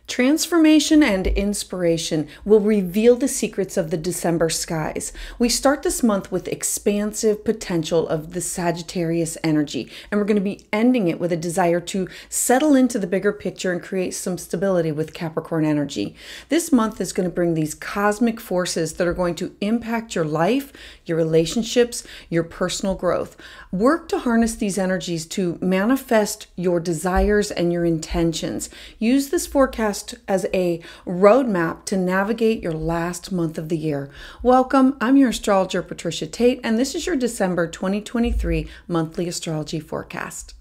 Transformation and inspiration will reveal the secrets of the December skies. We start this month with expansive potential of the Sagittarius energy, and we're going to be ending it with a desire to settle into the bigger picture and create some stability with Capricorn energy. This month is going to bring these cosmic forces that are going to impact your life, your relationships, your personal growth. Work to harness these energies to manifest your desires and your intentions. Use this forecast as a roadmap to navigate your last month of the year. Welcome, I'm your astrologer, Patricia Tate, and this is your December 2023 monthly astrology forecast.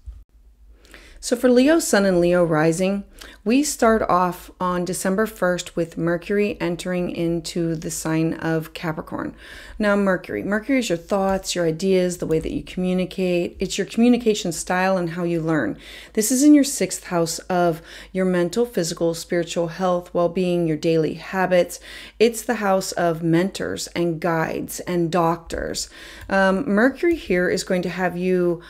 So for Leo Sun and Leo Rising, we start off on December 1st with Mercury entering into the sign of Capricorn. Now Mercury is your thoughts, your ideas, the way that you communicate. It's your communication style and how you learn. This is in your 6th house of your mental, physical, spiritual health, well-being, your daily habits. It's the house of mentors and guides and doctors. Mercury here is going to have you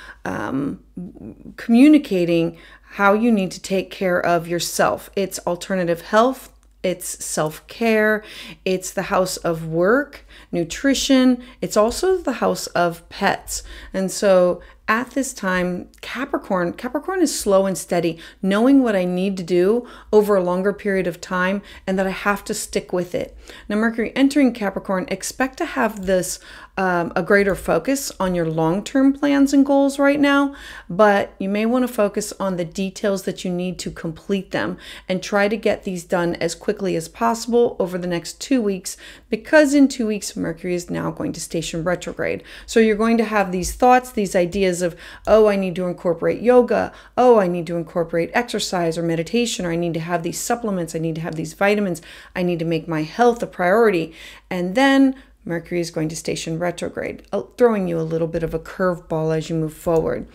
communicating how you need to take care of yourself. It's alternative health, it's self-care, it's the house of work, nutrition, it's also the house of pets. And so at this time, Capricorn is slow and steady, knowing what I need to do over a longer period of time and that I have to stick with it. Now, Mercury entering Capricorn, expect to have this a greater focus on your long-term plans and goals right now, but you may want to focus on the details that you need to complete them and try to get these done as quickly as possible over the next 2 weeks, because in 2 weeks, Mercury is now going to station retrograde. So you're going to have these thoughts, these ideas of, oh, I need to incorporate yoga. Oh, I need to incorporate exercise or meditation, or I need to have these supplements. I need to have these vitamins. I need to make my health a priority. And then Mercury is going to station retrograde, throwing you a little bit of a curveball as you move forward.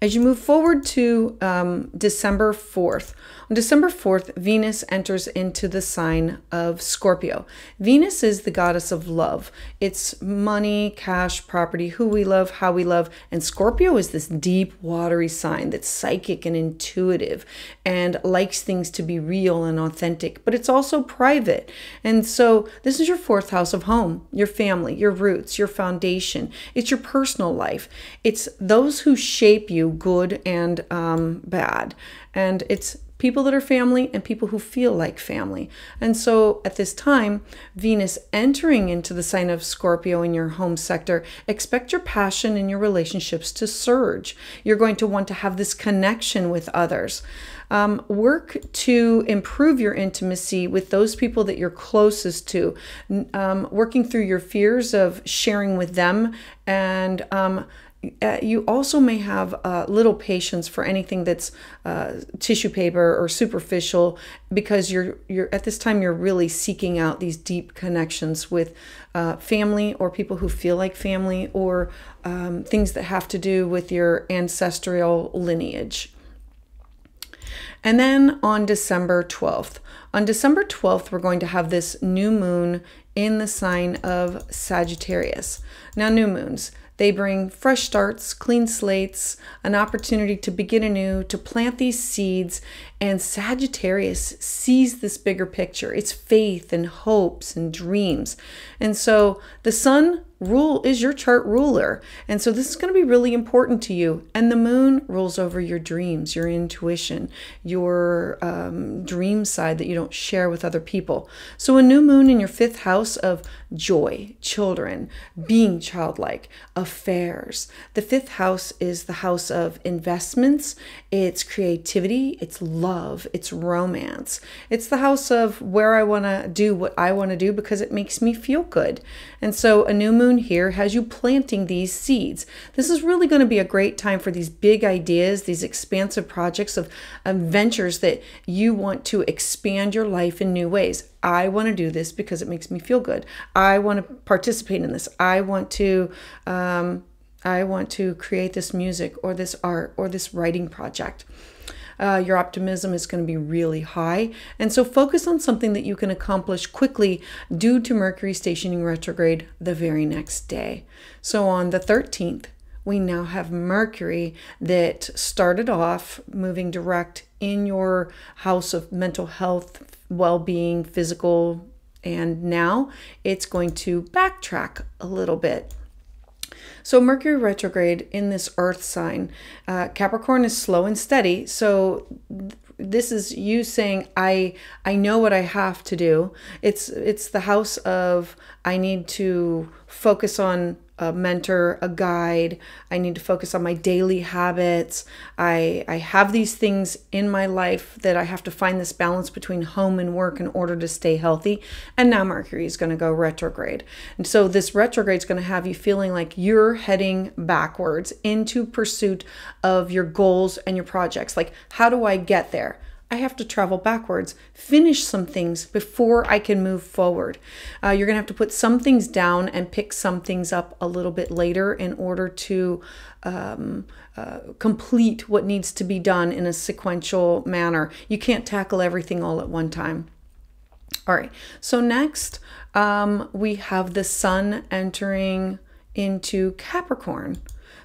As you move forward to December 4th, on December 4th, Venus enters into the sign of Scorpio. Venus is the goddess of love. It's money, cash, property, who we love, how we love. And Scorpio is this deep, watery sign that's psychic and intuitive and likes things to be real and authentic, but it's also private. And so this is your 4th house of home, your family, your roots, your foundation. It's your personal life. It's those who shape you, good and bad. And it's people that are family and people who feel like family. And so at this time, Venus entering into the sign of Scorpio in your home sector, expect your passion and your relationships to surge. You're going to want to have this connection with others. Work to improve your intimacy with those people that you're closest to, working through your fears of sharing with them, and you also may have little patience for anything that's tissue paper or superficial, because you're at this time you're really seeking out these deep connections with family or people who feel like family, or things that have to do with your ancestral lineage. And then on December 12th, we're going to have this new moon in the sign of Sagittarius. Now, new moons, they bring fresh starts, clean slates, an opportunity to begin anew, to plant these seeds. And Sagittarius sees this bigger picture. It's faith and hopes and dreams. And so the sun is your chart ruler. And so this is going to be really important to you. And the moon rules over your dreams, your intuition, your dream side that you don't share with other people. So a new moon in your 5th house of joy, children, being childlike, affairs. The 5th house is the house of investments. It's creativity. It's love. It's romance. It's the house of where I want to do what I want to do because it makes me feel good. And so a new moon here has you planting these seeds. This is really going to be a great time for these big ideas, these expansive projects of ventures that you want to expand your life in new ways. I want to do this because it makes me feel good. I want to participate in this. I want to create this music or this art or this writing project. Your optimism is going to be really high. And so focus on something that you can accomplish quickly due to Mercury stationing retrograde the very next day. So on the 13th, we now have Mercury that started off moving direct in your house of mental health, well-being, physical, and now it's going to backtrack a little bit. So Mercury retrograde in this earth sign, Capricorn is slow and steady. So this is you saying, I know what I have to do. It's the house of, I need to focus on a mentor, a guide. I need to focus on my daily habits. I have these things in my life that I have to find this balance between home and work in order to stay healthy. And now Mercury is going to go retrograde. And so this retrograde is going to have you feeling like you're heading backwards into pursuit of your goals and your projects. Like, how do I get there? I have to travel backwards, finish some things before I can move forward. You're going to have to put some things down and pick some things up a little bit later in order to complete what needs to be done in a sequential manner. You can't tackle everything all at one time. All right, so next we have the sun entering into Capricorn.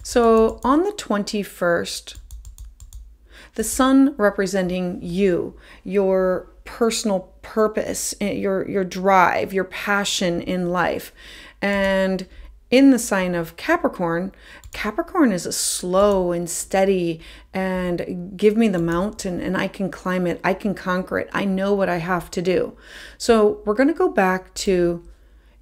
So on the 21st, the sun representing you, your personal purpose, your drive, your passion in life. And in the sign of Capricorn, Capricorn is a slow and steady and give me the mountain and I can climb it. I can conquer it. I know what I have to do. So we're going to go back to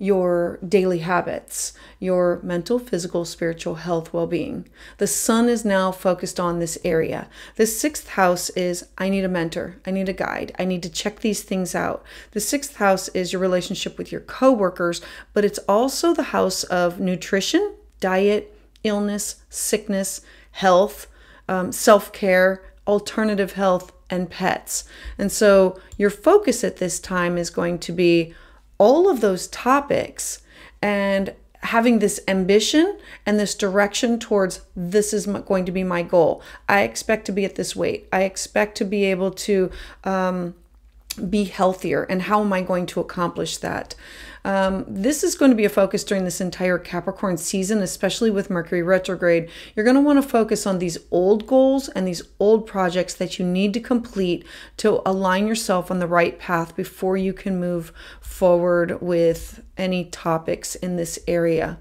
your daily habits, your mental, physical, spiritual health, well-being. The sun is now focused on this area. The sixth house is, I need a mentor. I need a guide. I need to check these things out. The sixth house is your relationship with your coworkers, but it's also the house of nutrition, diet, illness, sickness, health, self-care, alternative health, and pets. And so your focus at this time is going to be all of those topics and having this ambition and this direction towards this is going to be my goal. I expect to be at this weight. I expect to be able to be healthier. And how am I going to accomplish that? This is going to be a focus during this entire Capricorn season, especially with Mercury retrograde. You're going to want to focus on these old goals and these old projects that you need to complete to align yourself on the right path before you can move forward with any topics in this area.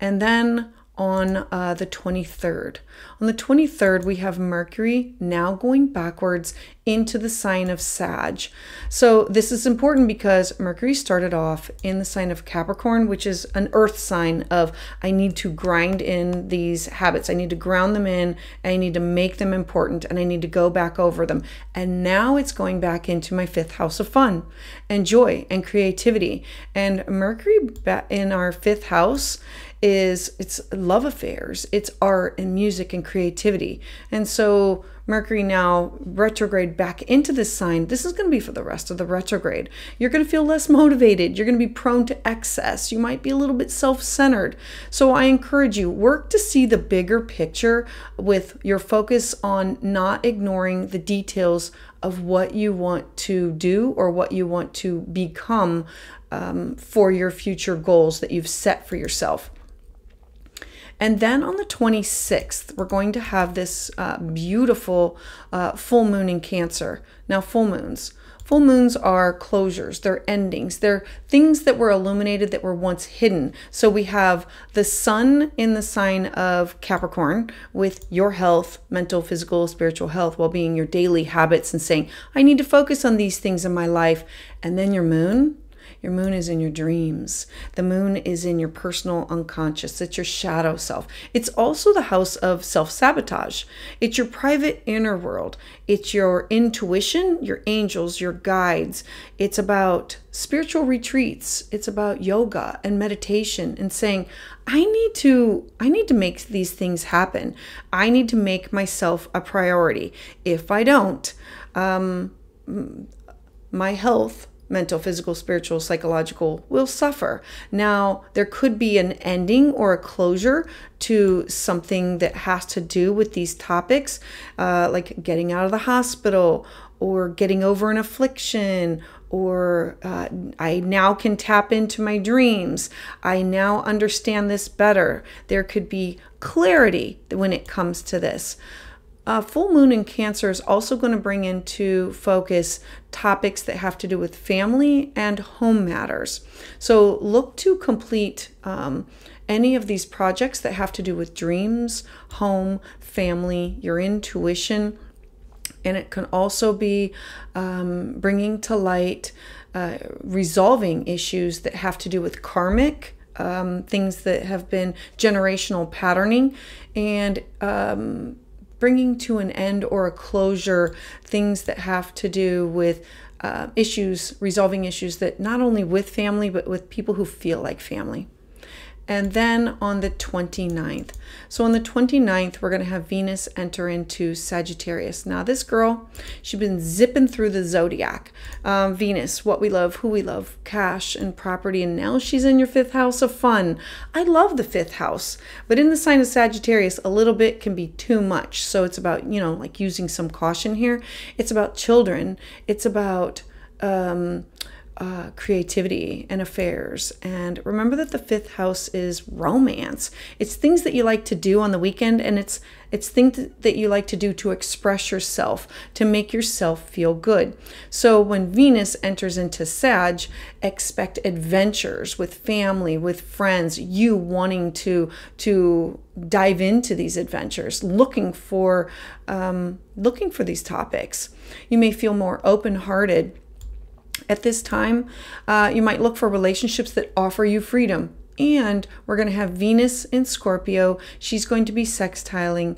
And then on the 23rd. On the 23rd, we have Mercury now going backwards into the sign of Sag. So this is important because Mercury started off in the sign of Capricorn, which is an earth sign of I need to grind in these habits. I need to ground them in, and I need to make them important, and I need to go back over them. And now it's going back into my fifth house of fun and joy and creativity. And Mercury in our fifth house it's love affairs, it's art and music and creativity. And so Mercury now retrograde back into this sign. This is going to be for the rest of the retrograde. You're going to feel less motivated. You're going to be prone to excess. You might be a little bit self-centered. So I encourage you, work to see the bigger picture with your focus on not ignoring the details of what you want to do or what you want to become for your future goals that you've set for yourself. And then on the 26th, we're going to have this beautiful full moon in Cancer. Now, full moons are closures, they're endings, they're things that were illuminated that were once hidden. So we have the sun in the sign of Capricorn with your health, mental, physical, spiritual health, well-being, your daily habits, and saying, I need to focus on these things in my life. And then your moon is in your dreams. The moon is in your personal unconscious. It's your shadow self. It's also the house of self-sabotage. It's your private inner world. It's your intuition, your angels, your guides. It's about spiritual retreats. It's about yoga and meditation and saying, I need to make these things happen. I need to make myself a priority. If I don't, my health, mental, physical, spiritual, psychological, will suffer. Now, there could be an ending or a closure to something that has to do with these topics, like getting out of the hospital or getting over an affliction, or I now can tap into my dreams. I now understand this better. There could be clarity when it comes to this. Full moon in Cancer is also going to bring into focus topics that have to do with family and home matters. So look to complete any of these projects that have to do with dreams, home, family, your intuition. And it can also be bringing to light, resolving issues that have to do with karmic, things that have been generational patterning, and bringing to an end or a closure things that have to do with issues, resolving issues that not only with family, but with people who feel like family. And then on the 29th. So on the 29th, we're going to have Venus enter into Sagittarius. Now this girl, she's been zipping through the zodiac. Venus, what we love, who we love, cash and property. And now she's in your 5th house of fun. I love the 5th house, but in the sign of Sagittarius, a little bit can be too much. So it's about, you know, like using some caution here. It's about children. It's about creativity and affairs. And remember that the 5th house is romance. It's things that you like to do on the weekend, and it's things that you like to do to express yourself, to make yourself feel good. So when Venus enters into Sag, expect adventures with family, with friends, you wanting to dive into these adventures, looking for these topics. You may feel more open-hearted. At this time, you might look for relationships that offer you freedom. And we're going to have Venus in Scorpio. She's going to be sextiling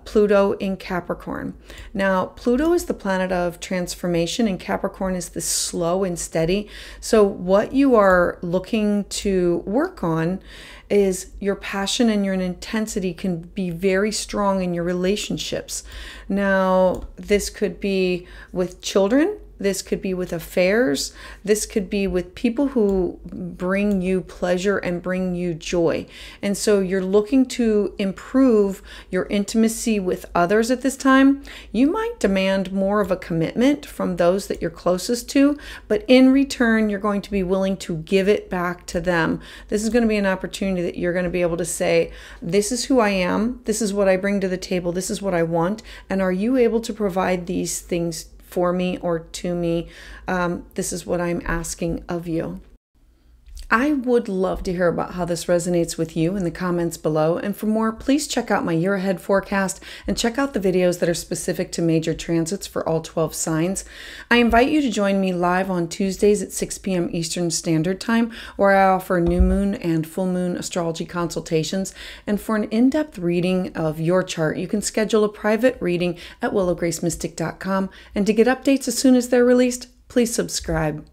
Pluto in Capricorn. Now, Pluto is the planet of transformation, and Capricorn is the slow and steady. So what you are looking to work on is your passion and your intensity can be very strong in your relationships. Now, this could be with children. This could be with affairs. This could be with people who bring you pleasure and bring you joy. And so you're looking to improve your intimacy with others at this time. You might demand more of a commitment from those that you're closest to, but in return, you're going to be willing to give it back to them. This is going to be an opportunity that you're going to be able to say, this is who I am. This is what I bring to the table. This is what I want. And are you able to provide these things for me or to me? This is what I'm asking of you. I would love to hear about how this resonates with you in the comments below. And for more, please check out my year ahead forecast and check out the videos that are specific to major transits for all 12 signs. I invite you to join me live on Tuesdays at 6 p.m. Eastern Standard Time, where I offer new moon and full moon astrology consultations. And for an in-depth reading of your chart, you can schedule a private reading at willowgracemystic.com. And to get updates as soon as they're released, please subscribe.